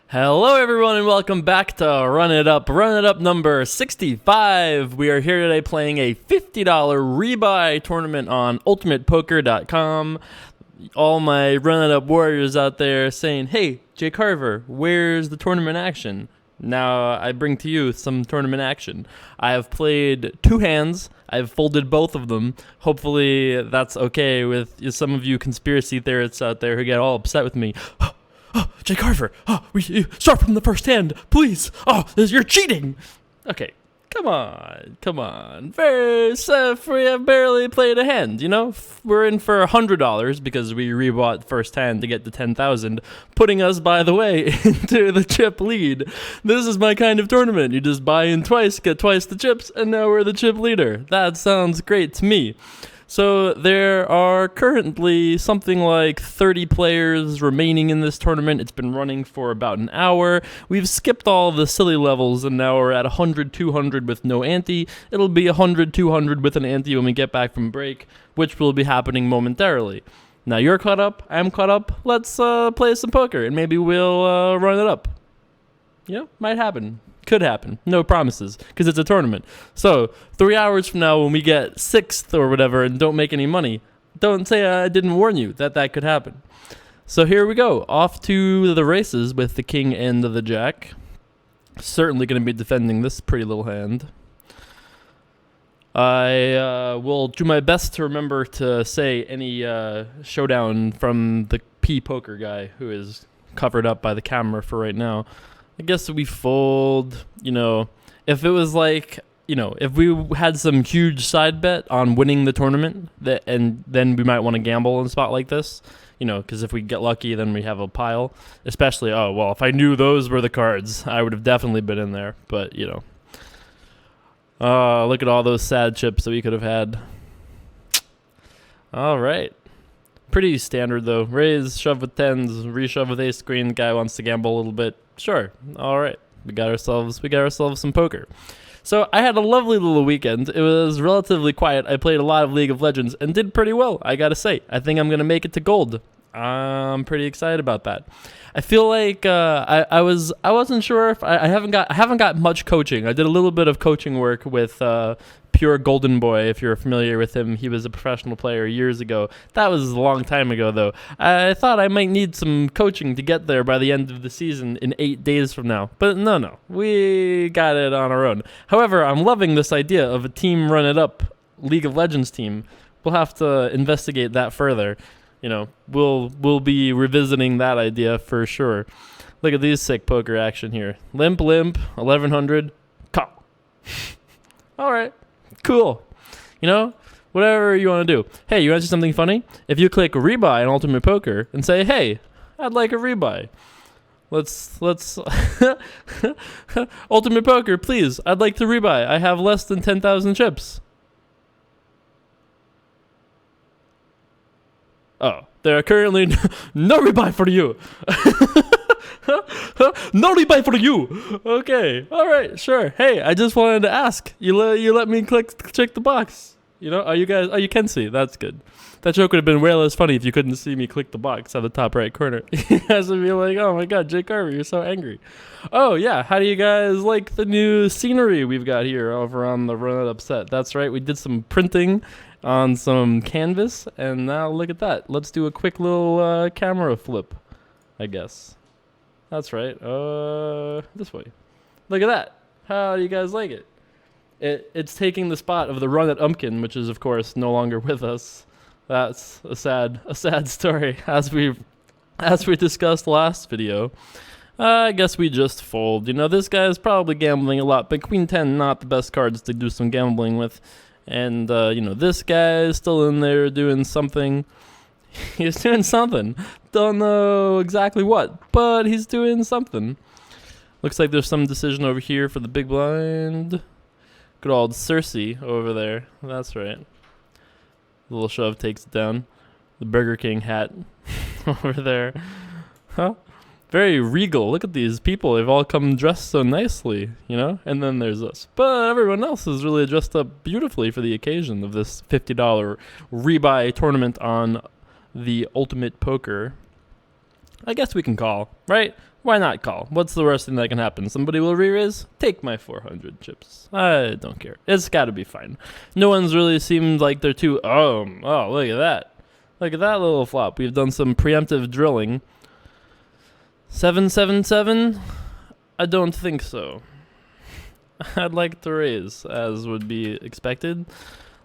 Hello everyone and welcome back to Run It Up number 65. We are here today playing a $50 rebuy tournament on ultimatepoker.com. All my Run It Up warriors out there saying, hey, Jay Carver, where's the tournament action? Now I bring to you some tournament action. I have played 2 hands. I've folded both of them. Hopefully that's okay with some of you conspiracy theorists out there who get all upset with me. Oh, Jay Carver, we start from the first hand, please. Oh, you're cheating. Okay, come on. First, we have barely played a hand, you know? We're in for $100 because we rebought first hand to get to 10,000, putting us, by the way, into the chip lead. This is my kind of tournament. You just buy in twice, get twice the chips, and now we're the chip leader. That sounds great to me. So there are currently something like 30 players remaining in this tournament. It's been running for about an hour. We've skipped all the silly levels and now we're at 100, 200 with no ante. It'll be 100, 200 with an ante when we get back from break, which will be happening momentarily. Now you're caught up, I'm caught up. Let's play some poker and maybe we'll run it up. Yeah, might happen. Could happen. No promises, because it's a tournament. So, 3 hours from now when we get 6th or whatever and don't make any money, don't say I didn't warn you that could happen. So here we go. Off to the races with the king and the jack. Certainly going to be defending this pretty little hand. I will do my best to remember to say any showdown from the P-Poker guy who is covered up by the camera for right now. I guess we fold, if it was like, if we had some huge side bet on winning the tournament, and then we might want to gamble in a spot like this, because if we get lucky, then we have a pile. Especially, if I knew those were the cards, I would have definitely been in there. But, look at all those sad chips that we could have had. All right. Pretty standard, though. Raise, shove with 10s, reshove with ace queen. The guy wants to gamble a little bit. Sure. All right. We got ourselves some poker. So I had a lovely little weekend. It was relatively quiet. I played a lot of League of Legends and did pretty well, I gotta say. I think I'm gonna make it to gold. I'm pretty excited about that. I feel like I wasn't sure if I haven't got much coaching. I did a little bit of coaching work with Pure Golden Boy, if you're familiar with him. He was a professional player years ago. That was a long time ago, though. I thought I might need some coaching to get there by the end of the season in 8 days from now. But no. We got it on our own. However, I'm loving this idea of a team run it up League of Legends team. We'll have to investigate that further. We'll be revisiting that idea for sure. Look at these sick poker action here. Limp, 1100, call. All right. Cool. Whatever you want to do. Hey, you want to see something funny? If you click rebuy on Ultimate Poker and say, hey, I'd like a rebuy. Let's Ultimate Poker, please. I'd like to rebuy. I have less than 10,000 chips. Oh, there are currently no rebuy for you. No rebuy for you. Okay. All right. Sure. Hey, I just wanted to ask. You let me check the box. You can see. That's good. That joke would have been way less funny if you couldn't see me click the box at the top right corner. You guys would be like, oh my God, Jay Carver, you're so angry. Oh yeah. How do you guys like the new scenery we've got here over on the Run It Up set? That's right. We did some printing on some canvas, and now look at that. Let's do a quick little camera flip, I guess. That's right. This way. Look at that. How do you guys like it? It's taking the spot of the Run It Umpkin, which is of course no longer with us. That's a sad story, as we discussed last video. I guess we just fold. This guy is probably gambling a lot, but Queen 10 not the best cards to do some gambling with. And, this guy is still in there doing something. He's doing something. Don't know exactly what, but he's doing something. Looks like there's some decision over here for the big blind. Good old Cersei over there. That's right. Little shove takes it down. The Burger King hat over there. Huh? Very regal. Look at these people. They've all come dressed so nicely, And then there's us. But everyone else is really dressed up beautifully for the occasion of this $50 rebuy tournament on the Ultimate Poker. I guess we can call, right? Why not call? What's the worst thing that can happen? Somebody will re-raise? Take my 400 chips. I don't care. It's got to be fine. No one's really seemed like they're too... Oh, look at that. Look at that little flop. We've done some preemptive drilling. 777? I don't think so. I'd like to raise, as would be expected.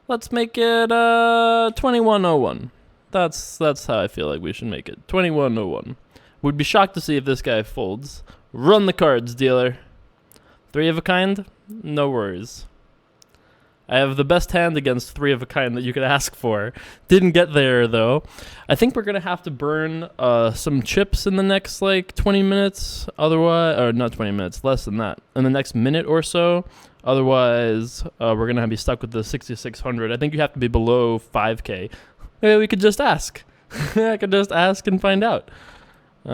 Let's make it 2101. That's how I feel like we should make it. 2101. Would be shocked to see if this guy folds. Run the cards, dealer. 3 of a kind? No worries. I have the best hand against 3 of a kind that you could ask for. Didn't get there, though. I think we're going to have to burn some chips in the next, 20 minutes. Otherwise, or not 20 minutes, less than that. In the next minute or so. Otherwise, we're going to be stuck with the 6,600. I think you have to be below 5K. Maybe we could just ask. I could just ask and find out. We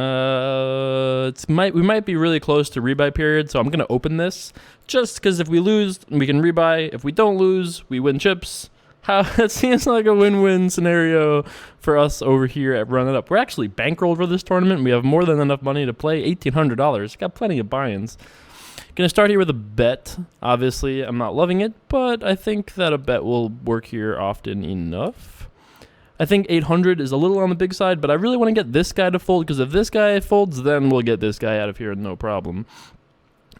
might be really close to rebuy period, so I'm going to open this. Just because if we lose, we can rebuy. If we don't lose, we win chips. It seems like a win-win scenario for us over here at Run It Up. We're actually bankrolled for this tournament. We have more than enough money to play. $1,800. Got plenty of buy-ins. Gonna start here with a bet. Obviously, I'm not loving it, but I think that a bet will work here often enough. I think 800 is a little on the big side, but I really want to get this guy to fold, because if this guy folds, then we'll get this guy out of here, no problem.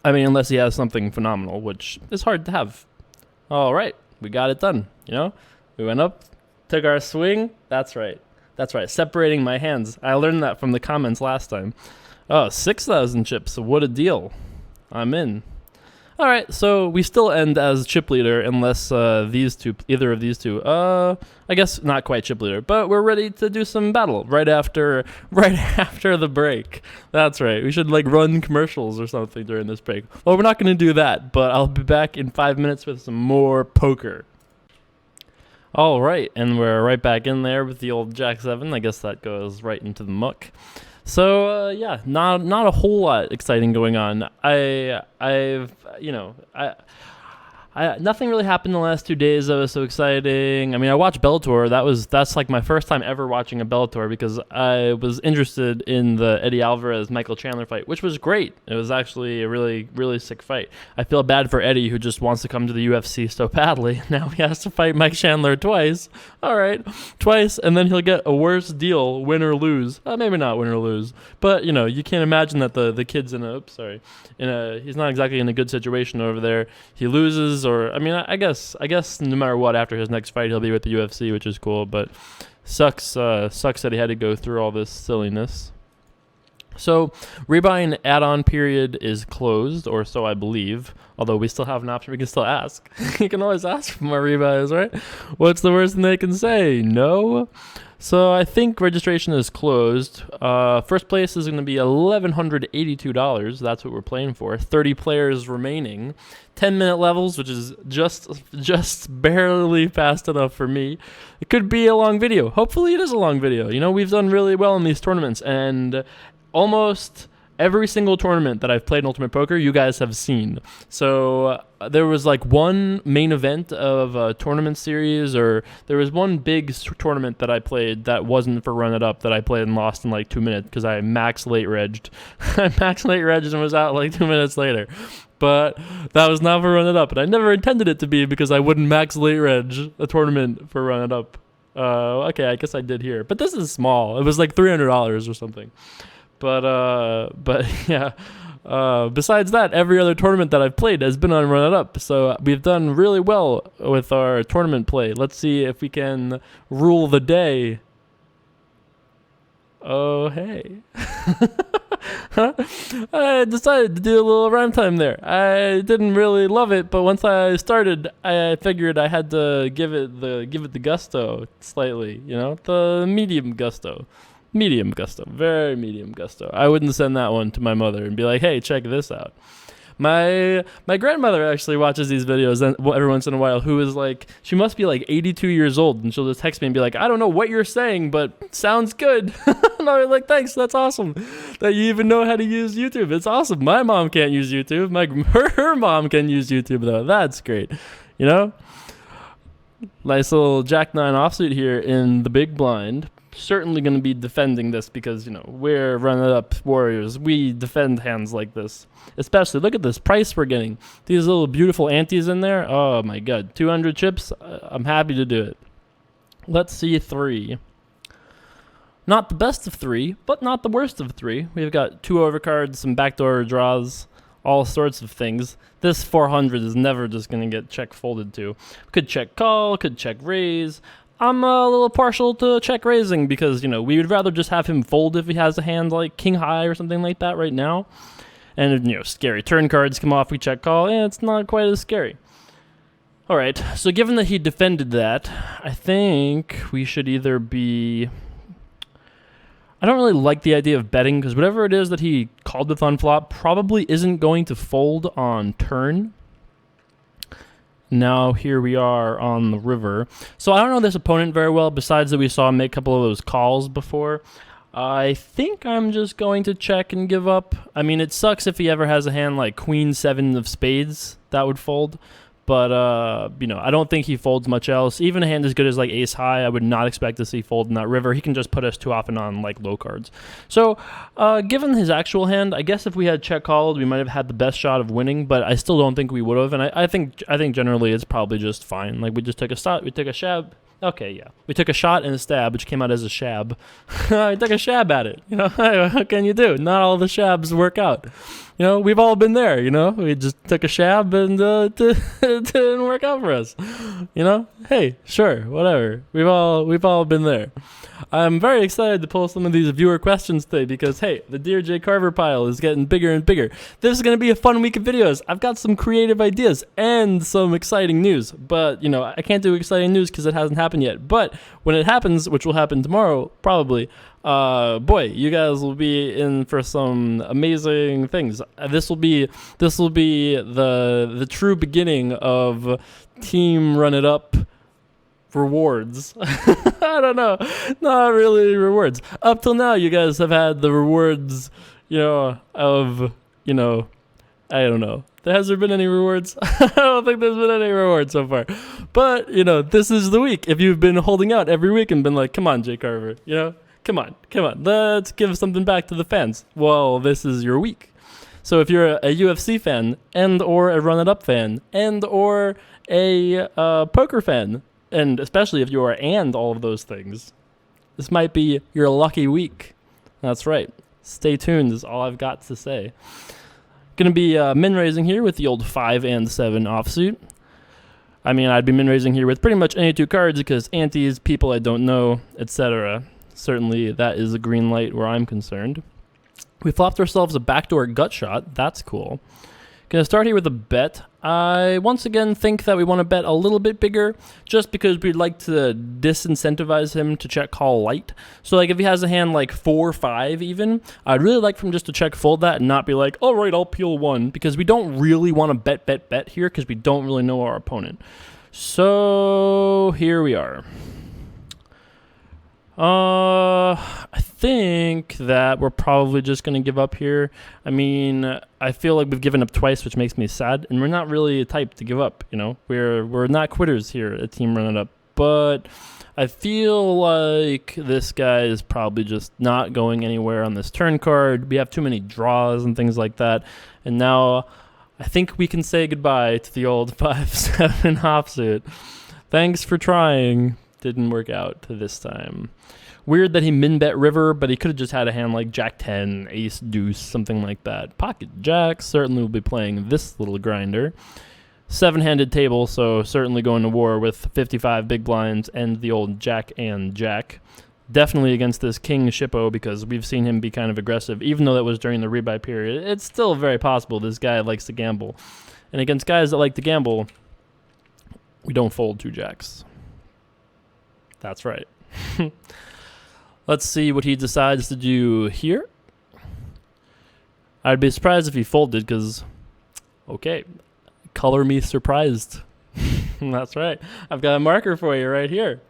I mean, unless he has something phenomenal, which is hard to have. All right, we got it done, We went up, took our swing. That's right. Separating my hands. I learned that from the comments last time. Oh, 6,000 chips. What a deal. I'm in. All right, so we still end as chip leader unless either of these two, I guess not quite chip leader, but we're ready to do some battle right after the break. That's right. We should run commercials or something during this break. Well, we're not going to do that, but I'll be back in 5 minutes with some more poker. All right, and we're right back in there with the old Jack 7. I guess that goes right into the muck. So yeah, not a whole lot exciting going on. Nothing really happened the last 2 days that was so exciting. I mean, I watched Bellator. That's my first time ever watching a Bellator, because I was interested in the Eddie Alvarez Michael Chandler fight, which was great. It was actually a really, really sick fight. I feel bad for Eddie, who just wants to come to the UFC so badly. Now he has to fight Mike Chandler twice. All right, twice, and then he'll get a worse deal, win or lose. Maybe not win or lose, but you can't imagine that the kid's he's not exactly in a good situation over there. He loses. Or I guess no matter what, after his next fight he'll be with the UFC, which is cool, but sucks that he had to go through all this silliness. So rebuy and add-on period is closed, or so I believe, although we still have an option. We can still ask. You can always ask for more rebuys, right? What's the worst thing they can say? No. So I think registration is closed. First place is going to be $1,182. That's what we're playing for. 30 players remaining. 10-minute levels, which is just barely fast enough for me. It could be a long video. Hopefully it is a long video. We've done really well in these tournaments, and almost every single tournament that I've played in Ultimate Poker, you guys have seen. So there was one main event of a tournament series, or there was one big tournament that I played that wasn't for Run It Up that I played and lost in 2 minutes because I max late regged. I max late regged and was out 2 minutes later. But that was not for Run It Up, and I never intended it to be, because I wouldn't max late reg a tournament for Run It Up. Okay, I guess I did here. But this is small. It was $300 or something. But yeah. Besides that, every other tournament that I've played has been on Run It Up. So we've done really well with our tournament play. Let's see if we can rule the day. Oh, hey. I decided to do a little rhyme time there. I didn't really love it, but once I started, I figured I had to give it the gusto slightly, the medium gusto. Medium gusto, very medium gusto. I wouldn't send that one to my mother and be like, hey, check this out. My grandmother actually watches these videos every once in a while, who is she must be 82 years old, and she'll just text me and be like, I don't know what you're saying, but sounds good. And I'm like, thanks, that's awesome that you even know how to use YouTube. It's awesome. My mom can't use YouTube. Her mom can use YouTube, though. That's great. Nice little Jack 9 offsuit here in the big blind. certainly going to be defending this because, you know, we're run-it-up warriors. We defend hands like this. Especially, look at this price we're getting. These little beautiful antes in there. Oh, my God. 200 chips. I'm happy to do it. Let's see 3. Not the best of 3, but not the worst of 3. We've got 2 overcards, some backdoor draws, all sorts of things. This 400 is never just going to get check folded to. Could check call, could check raise. I'm a little partial to check raising because, you know, we would rather just have him fold if he has a hand like king high or something like that right now. And, you know, scary turn cards come off, we check call, and it's not quite as scary. All right, so given that he defended that, I think we should either be... I don't really like the idea of betting because whatever it is that he called with on flop probably isn't going to fold on turn. Now here we are on the river. So I don't know this opponent very well, besides that we saw him make a couple of those calls before. I think I'm just going to check and give up. I mean, it sucks if he ever has a hand like Queen 7 of spades that would fold. But, you know, I don't think he folds much else. Even a hand as good as, like, ace high, I would not expect to see fold in that river. He can just put us too often on, like, low cards. So, given his actual hand, I guess if we had check called, we might have had the best shot of winning, but I still don't think we would have. And I think generally it's probably just fine. Like, we just took a shot, we took a shab. Okay, yeah. We took a shot and a stab, which came out as a shab. I took a shab at it. You know, what can you do? Not all the shabs work out. You know, we've all been there, you know. We just took a shab and it didn't work out for us. You know? Hey, sure, whatever. We've all been there. I'm very excited to pull some of these viewer questions today because, hey, the Dear J. Carver pile is getting bigger and bigger. This is going to be a fun week of videos. I've got some creative ideas and some exciting news. But, you know, I can't do exciting news because it hasn't happened yet. But when it happens, which will happen tomorrow, probably, boy, you guys will be in for some amazing things. This will be the true beginning of Team Run It Up rewards. I don't know, not really rewards. Up till now, you guys have had the rewards, you know, of, you know, I don't know. Has there been any rewards? I don't think there's been any rewards so far. But, you know, this is the week. If you've been holding out every week and been like, come on, Jay Carver, you know, come on, let's give something back to the fans. Well, this is your week. So if you're a UFC fan and or a Run It Up fan and or a poker fan, and especially if you are and all of those things, this might be your lucky week. That's right. Stay tuned is all I've got to say. Going to be min raising here with the old 5 and 7 offsuit. I mean, I'd be min raising here with pretty much any 2 cards because antes, people I don't know, etc. Certainly that is a green light where I'm concerned. We flopped ourselves a backdoor gut shot. That's cool. Going to start here with a bet. I once again think that we want to bet a little bit bigger just because we'd like to disincentivize him to check call light. So like if he has a hand like 4-5 even, I'd really like for him just to check fold that and not be like, all right, I'll peel 1, because we don't really want to bet here because we don't really know our opponent. So here we are. I think that we're probably just going to give up here. I mean, I feel like we've given up twice, which makes me sad, and we're not really a type to give up, you know? We're not quitters here at Team Run It Up, but I feel like this guy is probably just not going anywhere on this turn card. We have too many draws and things like that, and now I think we can say goodbye to the old 5-7 offsuit. Thanks for trying. Didn't work out this time. Weird that he min-bet river, but he could have just had a hand like Jack 10, Ace Deuce, something like that. Pocket Jack certainly will be playing this little grinder. 7-handed table, so certainly going to war with 55 big blinds and the old Jack and Jack. Definitely against this King Shippo because we've seen him be kind of aggressive. Even though that was during the rebuy period, it's still very possible this guy likes to gamble. And against guys that like to gamble, we don't fold 2 jacks. That's right. Let's see what he decides to do here. I'd be surprised if he folded because, okay, color me surprised. That's right. I've got a marker for you right here.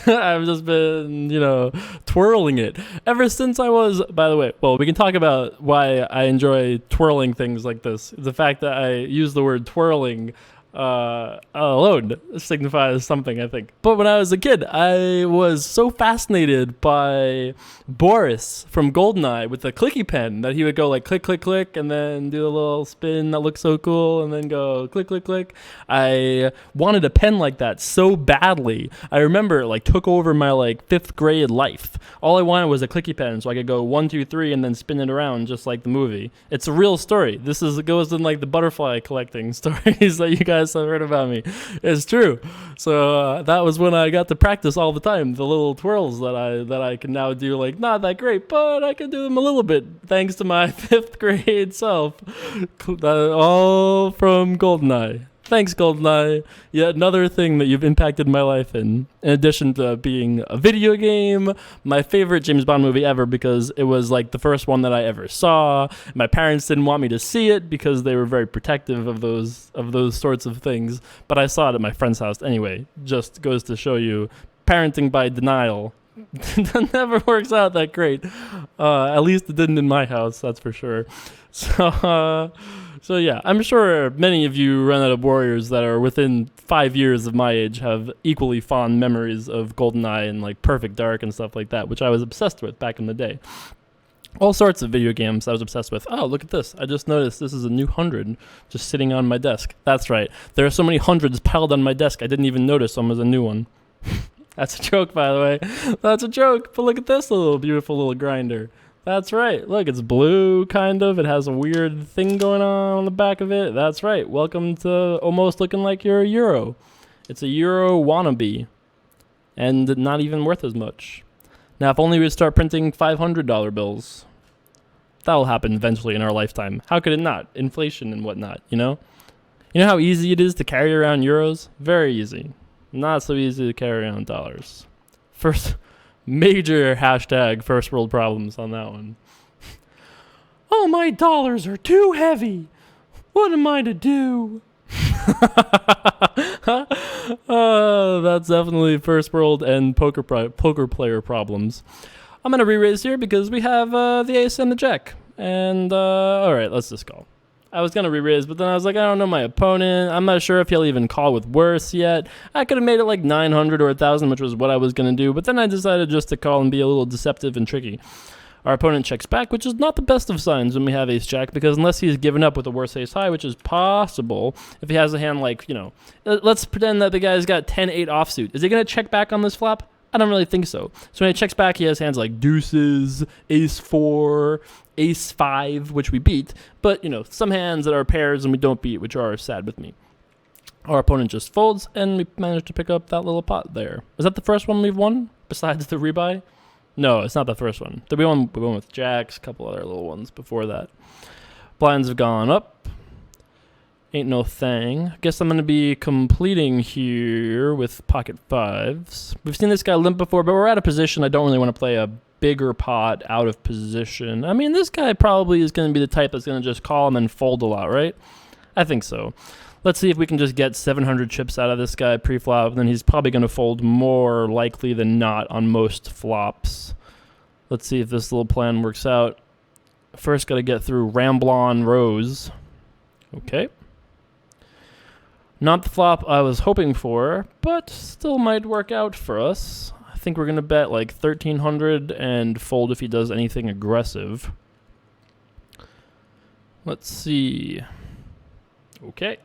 I've just been, you know, twirling it ever since I was, by the way, well, we can talk about why I enjoy twirling things like this. The fact that I use the word twirling alone signifies something, I think. But when I was a kid, I was so fascinated by Boris from GoldenEye with the clicky pen that he would go like click, click, click, and then do a little spin that looks so cool, and then go click, click, click. I wanted a pen like that so badly. I remember it like took over my like 5th grade life. All I wanted was a clicky pen so I could go 1, 2, 3 and then spin it around just like the movie. It's a real story. This goes in like the butterfly collecting stories that you guys have heard about me. It's true. So that was when I got to practice all the time, the little twirls that I can now do, like not that great, but I can do them a little bit thanks to my 5th grade self. All from GoldenEye. Thanks, GoldenEye. Yet another thing that you've impacted my life in addition to being a video game, my favorite James Bond movie ever because it was like the first one that I ever saw. My parents didn't want me to see it because they were very protective of those sorts of things, but I saw it at my friend's house anyway. Just goes to show you, parenting by denial that never works out that great. At least it didn't in my house, that's for sure. So yeah, I'm sure many of you Run Out of Warriors that are within 5 years of my age have equally fond memories of GoldenEye and like Perfect Dark and stuff like that, which I was obsessed with back in the day. All sorts of video games I was obsessed with. Oh, look at this. I just noticed this is a new 100 just sitting on my desk. That's right. There are so many hundreds piled on my desk, I didn't even notice one was a new one. That's a joke, by the way. That's a joke. But look at this little beautiful little grinder. That's right. Look, it's blue, kind of. It has a weird thing going on the back of it. That's right. Welcome to almost looking like you're a euro. It's a euro wannabe. And not even worth as much. Now, if only we would start printing $500 bills. That'll happen eventually in our lifetime. How could it not? Inflation and whatnot, you know? You know how easy it is to carry around euros? Very easy. Not so easy to carry around dollars. First... Major hashtag first world problems on that one. Oh, my dollars are too heavy. What am I to do? That's definitely first world and poker player problems. I'm going to re-raise here because we have the ace and the jack. And, all right, let's just call. I was going to re-raise, but then I was like, I don't know my opponent. I'm not sure if he'll even call with worse yet. I could have made it like 900 or 1,000, which was what I was going to do. But then I decided just to call and be a little deceptive and tricky. Our opponent checks back, which is not the best of signs when we have ace-jack, because unless he's given up with a worse ace-high, which is possible, if he has a hand like, you know, let's pretend that the guy's got 10-8 offsuit. Is he going to check back on this flop? I don't really think so. So when he checks back, he has hands like deuces, ace-4, ace-5, which we beat, but, you know, some hands that are pairs and we don't beat, which are sad with me. Our opponent just folds, and we managed to pick up that little pot there. Is that the first one we've won, besides the rebuy? No, it's not the first one. We won with jacks, a couple other little ones before that. Blinds have gone up. Ain't no thing. Guess I'm going to be completing here with pocket fives. We've seen this guy limp before, but we're out of position. I don't really want to play a bigger pot out of position. I mean, this guy probably is going to be the type that's going to just call and then fold a lot, right? I think so. Let's see if we can just get 700 chips out of this guy pre-flop, and then he's probably going to fold more likely than not on most flops. Let's see if this little plan works out. First, got to get through Ramblon Rose. Okay. Not the flop I was hoping for, but still might work out for us. I think we're going to bet like 1,300 and fold if he does anything aggressive. Let's see. Okay.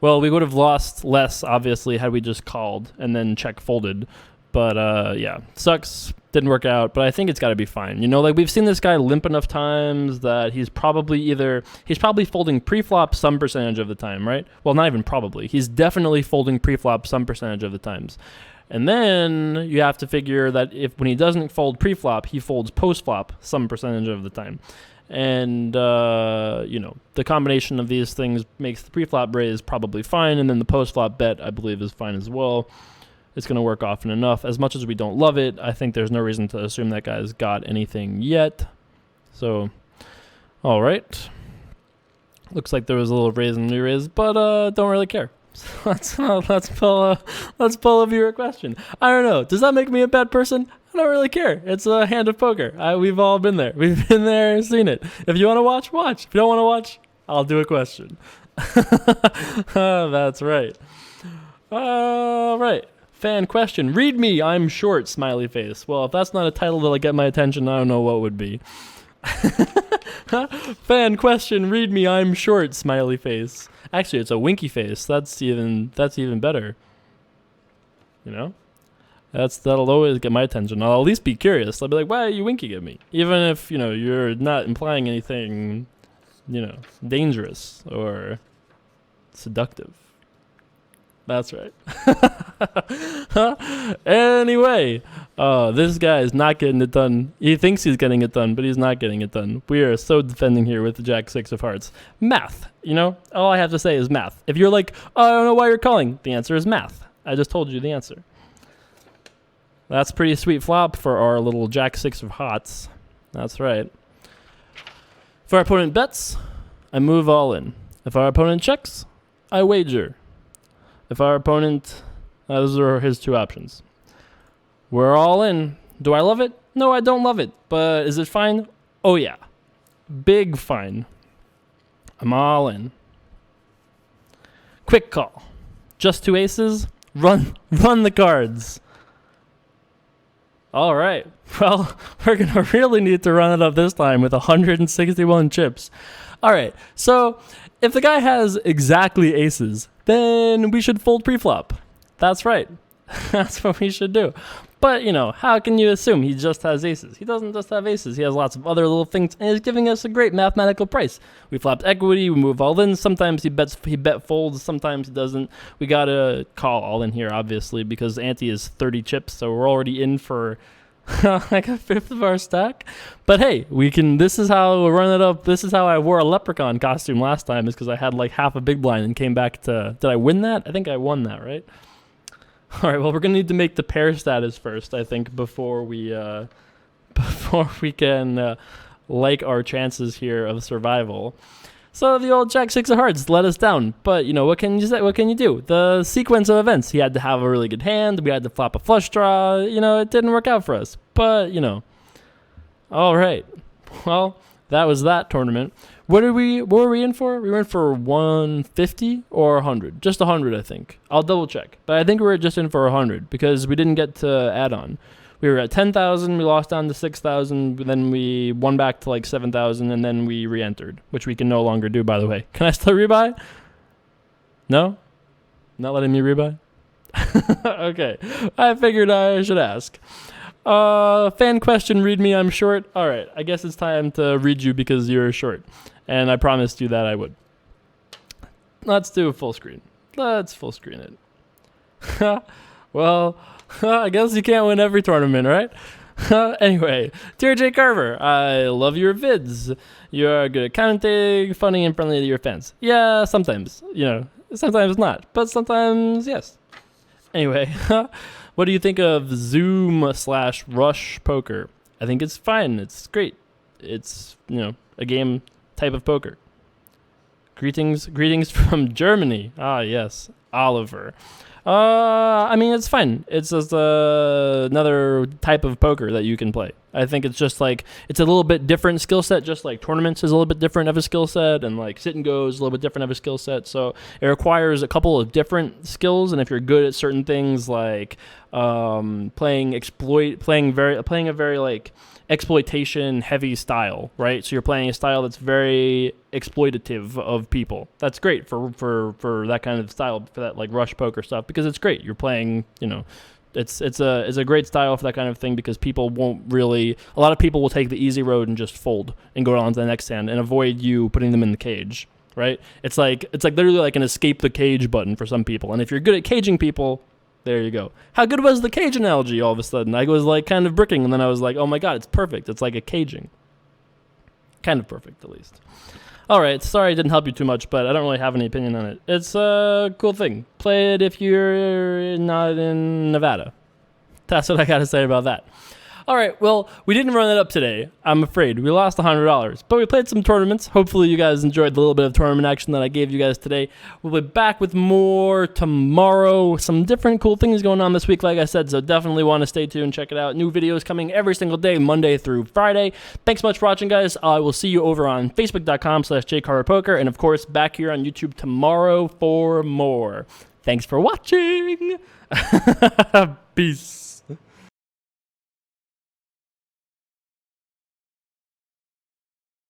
Well, we would have lost less, obviously, had we just called and then check folded. But, yeah, sucks. Didn't work out, but I think it's got to be fine. You know, like, we've seen this guy limp enough times that he's probably folding pre-flop some percentage of the time, right? Well, not even probably. He's definitely folding pre-flop some percentage of the times. And then you have to figure that when he doesn't fold pre-flop, he folds post-flop some percentage of the time. And, you know, the combination of these things makes the pre-flop raise probably fine, and then the post-flop bet, I believe, is fine as well. It's going to work often enough. As much as we don't love it, I think there's no reason to assume that guy's got anything yet. So, all right. Looks like there was a little raise and re-raise, but don't really care. So let's pull a viewer question. I don't know. Does that make me a bad person? I don't really care. It's a hand of poker. We've all been there. We've been there, seen it. If you want to watch, watch. If you don't want to watch, I'll do a question. That's right. All right. Fan question. Read me, I'm short, smiley face. Well, if that's not a title that'll get my attention, I don't know what would be. Fan question. Read me, I'm short, smiley face. Actually, it's a winky face. That's even better. You know? That'll always get my attention. I'll at least be curious. I'll be like, why are you winking at me? Even if, you're not implying anything, dangerous or seductive. That's right. Anyway, this guy is not getting it done. He thinks he's getting it done, but he's not getting it done. We are so defending here with the Jack 6 of hearts. Math, all I have to say is math. If you're like, oh, I don't know why you're calling, the answer is math. I just told you the answer. That's pretty sweet flop for our little Jack 6 of hearts. That's right. If our opponent bets, I move all in. If our opponent checks, I wager. If our opponent... those are his two options. We're all in. Do I love it? No, I don't love it. But is it fine? Oh, yeah. Big fine. I'm all in. Quick call. Just two aces? Run the cards. All right. Well, we're going to really need to run it up this time with 161 chips. All right. So if the guy has exactly aces, then we should fold preflop. That's right. That's what we should do. But, how can you assume he just has aces? He doesn't just have aces. He has lots of other little things, and he's giving us a great mathematical price. We flopped equity. We move all in. Sometimes he bet folds. Sometimes he doesn't. We got to call all in here, obviously, because ante is 30 chips, so we're already in for like a fifth of our stack. But hey, this is how we'll run it up. This is how I wore a leprechaun costume last time, is because I had like half a big blind and came back to... Did I win that? I think I won that, right? All right, well, we're going to need to make the pair status first, I think, before we can like our chances here of survival. So the old Jack 6 of hearts let us down. But, what can you say? What can you do? The sequence of events. He had to have a really good hand. We had to flop a flush draw. It didn't work out for us. But, all right. Well, that was that tournament. What were we in for? We were in for 150 or 100. Just 100, I think. I'll double check. But I think we were just in for 100 because we didn't get to add on. We were at 10,000, we lost down to 6,000, then we won back to like 7,000, and then we re-entered, which we can no longer do, by the way. Can I still rebuy? No? Not letting me rebuy? Okay. I figured I should ask. Fan question, read me, I'm short. All right, I guess it's time to read you because you're short. And I promised you that I would. Let's do a full screen. Let's full screen it. Well, I guess you can't win every tournament, right? Anyway, Dear J. Carver, I love your vids. You're good at commenting, funny and friendly to your fans. Yeah, sometimes, sometimes not, but sometimes yes. Anyway, what do you think of Zoom/Rush poker? I think it's fine. It's great. It's, a game type of poker. Greetings from Germany. Ah, yes, Oliver. It's fine. It's just another type of poker that you can play. I think it's just like, it's a little bit different skill set, just like tournaments is a little bit different of a skill set, and like sit and go is a little bit different of a skill set. So it requires a couple of different skills, and if you're good at certain things like playing a very like exploitation heavy style, right? So you're playing a style that's very exploitative of people. That's great for that kind of style, for that like rush poker stuff, because it's great. You're playing, it's a great style for that kind of thing, because people won't really, a lot of people will take the easy road and just fold and go on to the next hand and avoid you putting them in the cage, right? It's like literally like an escape the cage button for some people. And if you're good at caging people, there you go. How good was the cage analogy all of a sudden? I was like kind of bricking, and then I was like, oh my god, it's perfect. It's like a caging. Kind of perfect, at least. All right, sorry it didn't help you too much, but I don't really have any opinion on it. It's a cool thing. Play it if you're not in Nevada. That's what I got to say about that. All right, well, we didn't run it up today, I'm afraid. We lost $100, but we played some tournaments. Hopefully you guys enjoyed the little bit of tournament action that I gave you guys today. We'll be back with more tomorrow. Some different cool things going on this week, like I said, so definitely want to stay tuned, check it out. New videos coming every single day, Monday through Friday. Thanks so much for watching, guys. I will see you over on facebook.com/jcarterpoker, and of course, back here on YouTube tomorrow for more. Thanks for watching. Peace.